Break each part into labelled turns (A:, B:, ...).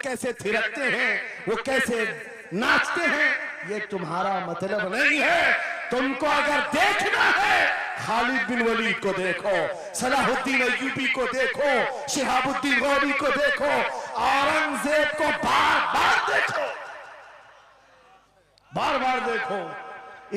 A: कैसे थिरकते हैं, वो कैसे नाचते हैं, ये तुम्हारा मतलब नहीं है। तुमको अगर देखना है खालिद बिन वलीद को देखो, सलाहुद्दीन अय्यूबी को देखो, शिहाबुद्दीन गौरी को देखो, औरंगजेब को बार बार देखो, बार बार देखो।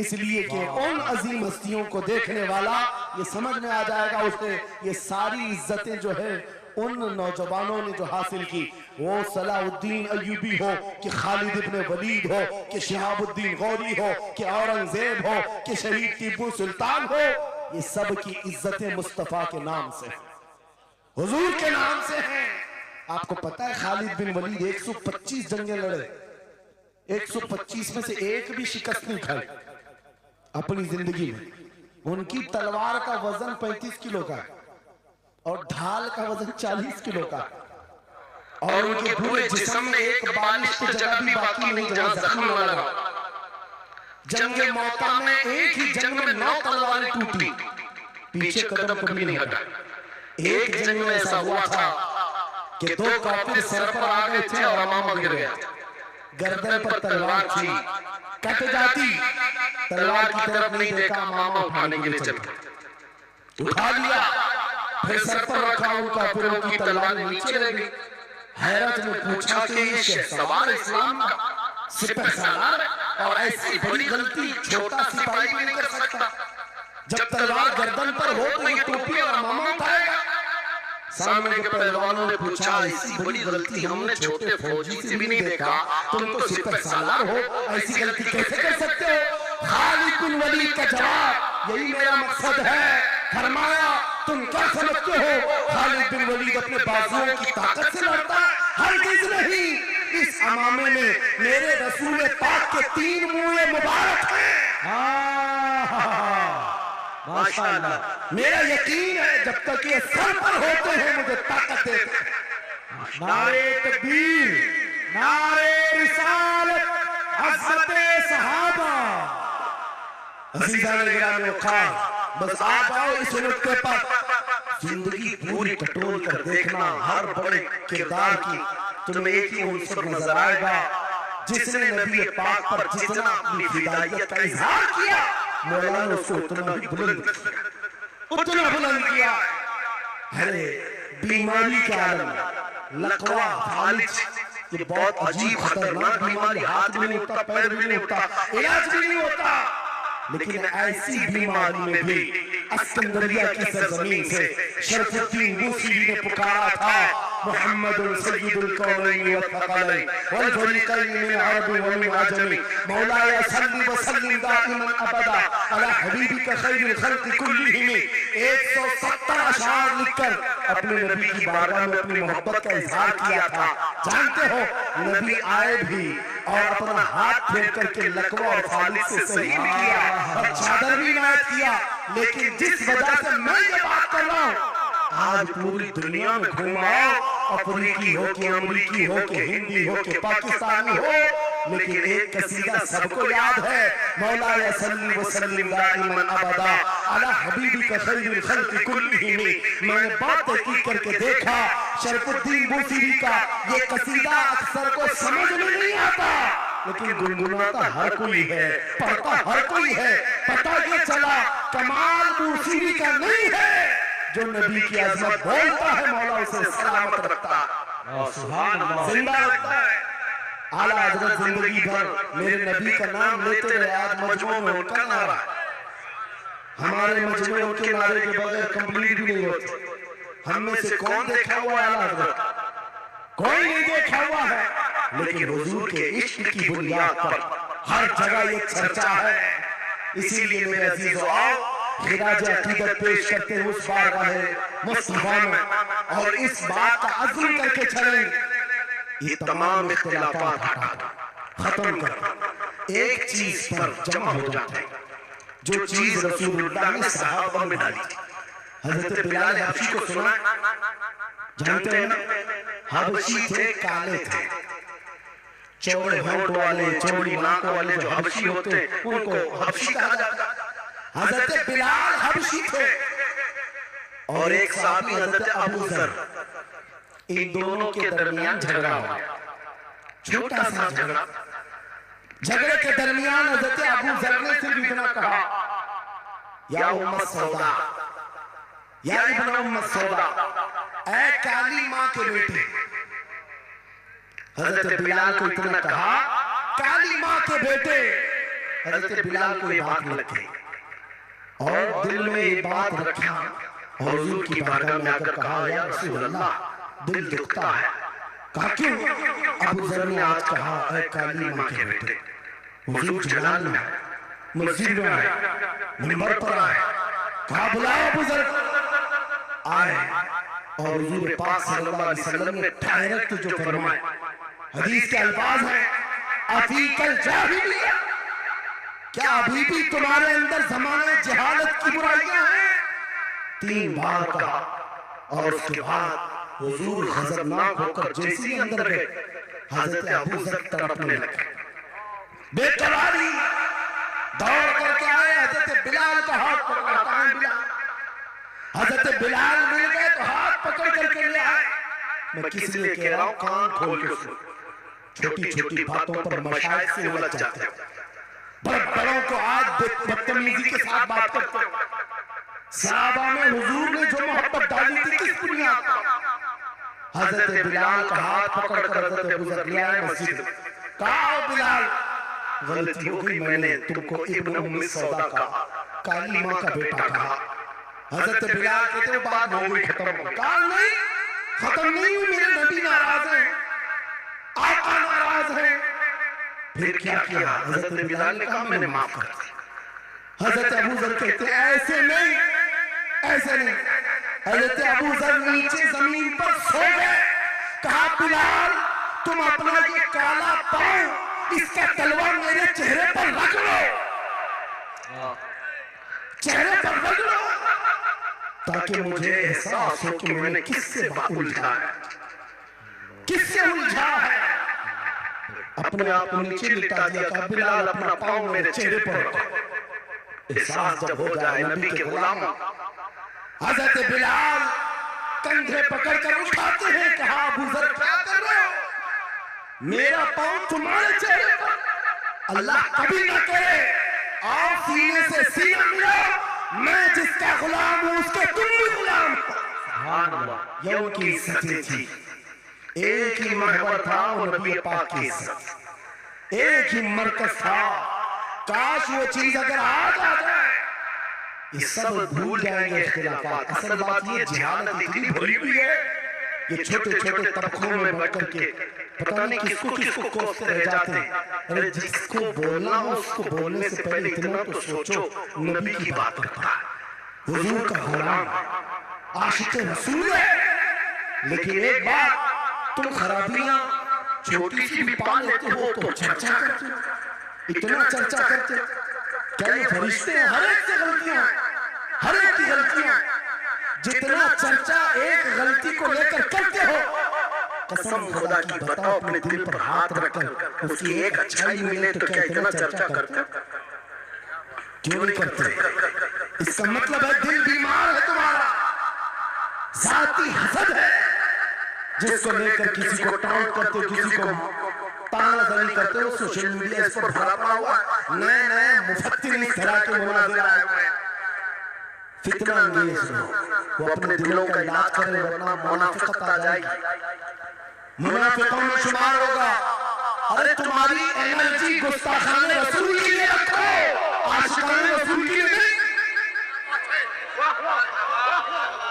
A: इसलिए कि उन अजीम हस्तियों को देखने वाला ये समझ में आ जाएगा उसे ये सारी इज्जतें जो है उन नौजवानों ने जो हासिल की, वो सलाहुद्दीन अय्यूबी हो कि खालिद इब्न वलीद हो कि शिहाबुद्दीन गौरी हो कि औरंगजेब हो कि शहीद टीपू सुल्तान हो, ये सब की इज्जतें मुस्तफा के नाम से, हुजूर के नाम से हैं। आपको पता है खालिद बिन वलीद 125 जंगें लड़े, 125 में से एक भी शिकस्त नहीं खाई अपनी जिंदगी में। उनकी तलवार का वजन 35 किलो का और ढाल का वजन 40 किलो का, और उनके पूरे जिस्म में एक बालिश जगह भी बाकी नहीं जहां जख्म न लगा। जंगे मौता में एक ही जंग में 9 तलवारें टूटी, पीछे कदम कभी नहीं हटा। एक जंग में ऐसा हुआ था कि 2 काफिर सर पर आ गए थे और अमामा गिर गया, गर्दन पर तलवार थी, कट जाती, तलवार की तरफ नहीं देखा, मामा उठाने के लिए चल गए, उठा लिया, फिर सर पर रखा, उनका काफिरों की तलवार नीचे रह गई। हैरत में पूछा कि ये शहसवार इस्लाम का सिपहसालार, और ऐसी बड़ी गलती छोटा सिपाही भी नहीं कर सकता। जब तलवार गर्दन पर हो तो ये टोपी और अमामा उठाएगा। सामने के पहलवानों ने पूछा, ऐसी बड़ी गलती हमने छोटे फौजी से भी नहीं देखा, तुम तो सिपहसालार हो, ऐसी गलती कैसे कर सकते हो? खालिद बिन वलीद का जवाब, यही मेरा मकसद है। फरमाया, तुम क्या समझते हो खालिद बिन वलीद अपने बाजुओं की ताकत से लड़ता? हरगिज़ नहीं। इस अमामे में मेरे रसूल पाक के 3 मुँह मुबारक हैं। माशाअल्लाह, मेरा यकीन है जब तक ये सर पर होते हैं मुझे ताकत देते हैं। नारे तकबीर, नारे रिसालत, हज़रते सहाबा। अज़ीज़ान गिरामी औक़ार, बस आप आओ इस नुक्ते पर, जिंदगी पूरी टटोल कर देखना, हर बड़े किरदार की तुम्हें एक ही उनसर नजर आएगा जिसने नबी पाक पर जितना अपनी फिदायत का इजहार किया, मौला ने उसको उतना ही बुलंद किया। अरे बीमारी के आलम, लकवा, फालिज, ये बहुत अजीब खतरनाक बीमारी, हाथ भी नहीं होता, पैर भी नहीं होता, इलाज भी नहीं होता। लेकिन ऐसी बीमारी में भी अस्कंदरिया की सरजमीन से शरफुद्दीन बूसीरी ने पुकारा था, मुहम्मदुन सय्यिदुल कौनैन व थक़लैन वल फरीक़ैन मिन अरब व मिन अजम, मौलाया सल्लि व सल्लिम दाइमन अबदा अला हबीबिका खैरुल खल्क़ि कुल्लिहिम। 170 अशआर लिखकर अपने नबी की बारगाह में अपनी मोहब्बत का इजहार किया था। जानते हो, नबी आए भी और अपना हाथ फेर करके लकवा और फालिज से सलीम किया और चादर भी इनायत किया। लेकिन जिस वजह से मैं ये बात कर रहा हूँ, आज पूरी दुनिया में घुमाओ, अफ्रीकी हो कि अमरीकी हो कि हिंदी हो कि पाकिस्तानी हो, लेकिन एक कसीदा सबको याद है, मौलाया सल्ली व सल्लिम दाइमन अबदा अला हबीबिका खैरुल खल्क़ि कुल्लिहिम। मैंने बात तहकीक करके देखा, शरफुद्दीन बूसीरी का ये कसीदा अक्सर को समझ में नहीं आता, लेकिन गुनगुनाता हर कोई है, पढ़ता हर कोई है। पता ये चला कमाल बूसीरी का नहीं है, जो नबी की अज़मत बोलता है मौला उसे सलामत रखता, सुभान अल्लाह, जिंदा रखता है। आला हज़रत जिंदगी भर मेरे नबी का नाम लेते रहे, आज मजमू में उनका नारा, हमारे मजमू उनके नारे के बगैर कंप्लीट भी नहीं होते। हम में से कौन देखा हुआ आला हज़रत? कोई नहीं देखा हुआ है, लेकिन हुजूर के इश्क की बुनियाद पर हर जगह ये चर्चा है। इसीलिए मेरे अजीजों, आओ खिराज अकीदत पेश करते हैं उस बारगाह मुस्तफा में, और इस बात का अज़्म करके चलें, ये तमाम इख्तिलाफात खत्म कर एक चीज पर जमा हो जाते हैं, जो चीज रसूलुल्लाह ने सहाबा में डाली। हजरत बिलाल हबशी को सुना, जानते हैं ना? हबशी थे, काले थे, चौड़े होंठ वाले, चौड़ी नाकों वाले जो हबशी होते उनको हबशी कहा जाता। हजरत बिलाल हबशी थे और एक साहबी हजरत अबू ज़र, इन दोनों के दरमियान झगड़ा हुआ। छोटा सा झगड़ा, झगड़े के दरमियान हजरत अबू जर ने सिर्फ इतना कहा, या उम्मत सौदा, या इब्न उम्मत सौदा, ऐ काली मां के बेटे। हजरत बिलाल को इतना कहा, काली मां के बेटे। हजरत बिलाल को ये बात लगी और दिल में ये बात रखा और हुजूर की बारगाह में आकर कहा, या रसूल अल्लाह, दिल दुखता है। कहा क्यों? अबू जर ने आज कहा, ऐ काली मां के बेटे। हुजूर जलाल में मस्जिद में आए, मिंबर पर आए, कहा बुलाओ अबू जर। आए और हुजूर पाक सल्लल्लाहु अलैहि वसल्लम ने डायरेक्ट जो फरमाए, हदीस के अल्फाज हैं, अफीकल जाहिलिया, क्या अभी भी तुम्हारे अंदर ज़माने जहालत की बुराइयां हैं? 3 बार कहा और उसके बाद हुजूर गजबनाक होकर जैसे ही अंदर गए, हजरत अबू जर तड़पने लगे, बेकरारी, दौड़ करके आए, हजरत बिलाल का हाथ पकड़ा, कहां बिलाल? हजरत बिलाल मिल गए तो हाथ पकड़ करके ले आए। मैं किस लिए कह रहा हूं, कान खोल के सुन। छोटी छोटी बातों पर मशाइख से उलझ जाते हैं, बड़ों को आज बदतमीजी के साथ बात करते हैं। सहाबा में हुजूर ने जो मोहब्बत डाली थी किस बुनियाद पर? हजरत बिलाल का हाथ पकड़कर हजरत अबू जर ले आए मस्जिद। कहा बिलाल, गलती हो गई, मैंने तुमको इब्न उम्मी सौदा कहा, काली मां का बेटा कहा। हजरत बिलाल कहते हैं बात हो गई, खत्म हो। कहा नहीं, खत्म नहीं हुई, मेरे नबी नाराज हैं, आका नाराज है। फिर क्या किया? हजरत बिलाल ने कहा मैंने माफ कर दिया। हजरत अबू जर कहते हैं ऐसे नहीं, ऐसे नहीं। हजरत अबू जर नीचे जमीन पर सो गए। कहा बिलाल, तुम अपना ये काला पांव, इसका तलवार मेरे चेहरे पर रख लो, चेहरे पर रख लो, ताकि मुझे एहसास हो कि मैंने किससे उलझा है, किससे उलझा है। अपने आप को नीचे लिटा दिया। कहा बिलाल, अपना पांव मेरे चेहरे पर रखो, एहसास जब हो जाए नबी के गुलाम। हजरत बिलाल कंधे पकड़कर उठाते हैं। कहा अबू जर क्या कर रहे हो? मेरा पांव तुम्हारे चेहरे पर, अल्लाह कभी ना करे आओ सीने से सीना मिलाओ, मैं जिसका गुलाम हूं उसके तुम भी गुलाम हो। सुभान अल्लाह, ये उनकी इज्जत थी। एक ही महवर था वो नबी पाक की इज्जत, एक ही मरकज था। काश वो चीज अगर आज आ जाए, ये सब भूल जाएंगे इख्तिलाफात। असल बात ये जहालत इतनी भरी हुई है, ये छोटे छोटे तबकों में बढ़ करके पता नहीं किसको किसको कोसते रह जाते हैं। अरे जिसको बोलना हो उसको बोलने से पहले इतना तो सोचो, नबी की बात करता है, हुजूर का गुलाम, आशिक रसूल है। लेकिन एक बात, तुम खराबियां छोटी सी भी पा लेते हो तो चर्चा करते हो, इतना चर्चा करते हो। क्या ये फरिश्ते हैं? हर एक से गलतियां, हर एक की गलतियां। जितना चर्चा एक गलती को लेकर करते हो, कसम खुदा की बताओ, अपने दिल पर हाथ रखकर उसकी एक अच्छाई मिले तो क्या इतना चर्चा करते? क्यों नहीं करते? इसका मतलब है दिल बीमार है तुम्हारा, जाती हसद है, जिसको लेकर किसी को टाउट करते हो, किसी को तानाज़नी करते हो। सोशल मीडिया इस पर भरा पड़ा हुआ, नए नए मुफत्तिर इस तरह के मुनाज़िर आए हुए हैं, फितना अंगेज लोग। वो अपने दिलों का इलाज करें, वरना मुनाफिकत आ जाएगी, मुनाफिकों में शुमार होगा। अरे तुम्हारी एनर्जी गुस्ताखाने रसूल के लिए रखो, आशिकाने रसूल के लिए नहीं।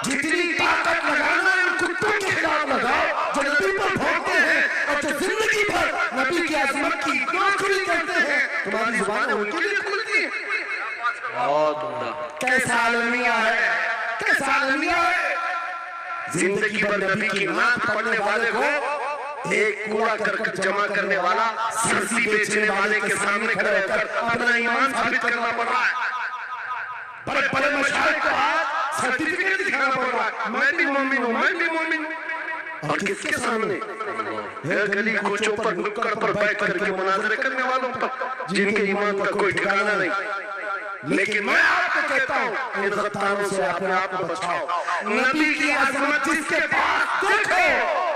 A: जितनी ताकत लगाना इन कुत्तों के खिलाफ लगाओ जो नबी पर भौंकते हैं और जो जिंदगी भर नबी की अजमत की नौकरी करते हैं। तुम्हारी जुबान उनके लिए खुलती है। कैसा आलमिया है, कैसा आलमिया है। जिंदगी भर नबी की नात पढ़ने वाले को एक कूड़ा करकट जमा करने वाला सब्जी बेचने वाले के सामने खड़े होकर अपना ईमान साबित करना पड़ रहा है। बड़े बड़े मशाइख को आज सर्टिफिकेट दिखाना पड़ रहा है, मैं भी मोमिन हूं, मैं भी मोमिन हूं। और किसके सामने? गली कोचों पर, नुक्कड़ पर बैठ करके मुनाज़रे करने वालों पर, जिनके ईमान का कोई ठिकाना नहीं। लेकिन मैं आपको कहता हूं, इन ग़द्दारों से अपने आप को बचाओ। नबी की अज़मत जिसके पास देखो,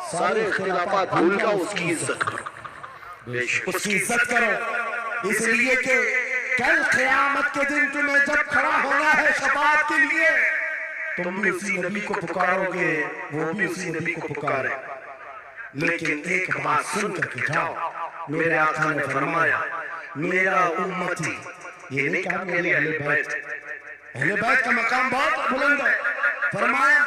A: सारे खिलाफत भूल जाओ, उसकी इज्जत करो। उसकी इज्जत करो, इसलिए कि कल क़यामत के दिन तुम्हें जब खड़ा होना है शफाअत के लिए, तुम भी उसी नबी को पुकारोगे, वो भी उसी नबी को पुकारे। लेकिन एक बात सुन करके जाओ, मेरे आका ने फरमाया मेरा उम्मती, ये नहीं कहा मेरे अहले बैत, अहले बैत का मकाम बहुत बुलंद है, फरमाया